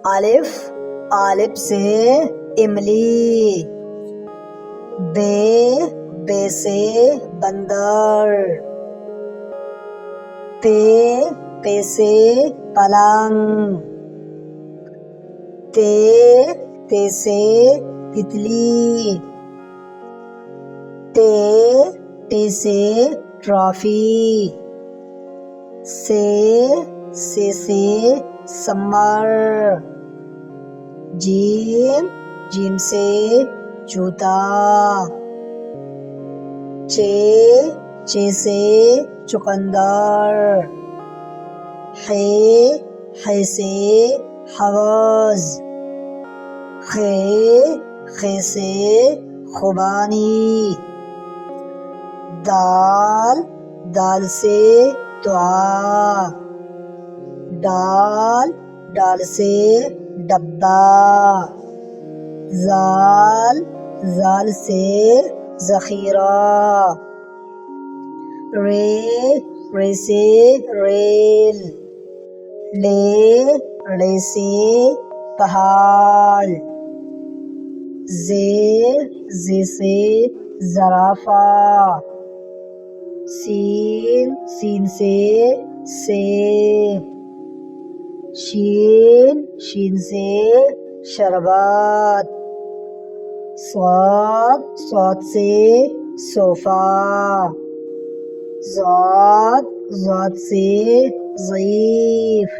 الف الف سے املی، بے سے بندر، پے سے پلنگ، تے سے تتلی، ٹے سے ٹرافی، سے سمر، جیم سے جوتا، چے سے چقندر، خے سے حوض، خے سے خوبانی، دال سے دعا، ڈال سے ڈبہ، زال سے ذخیرہ، رے سے ریل، لے سے پہاڑ، زے سے زرافہ، سین سے سیب، شین سے شربت، صاد سے صوفہ، ضاد سے ضعیف۔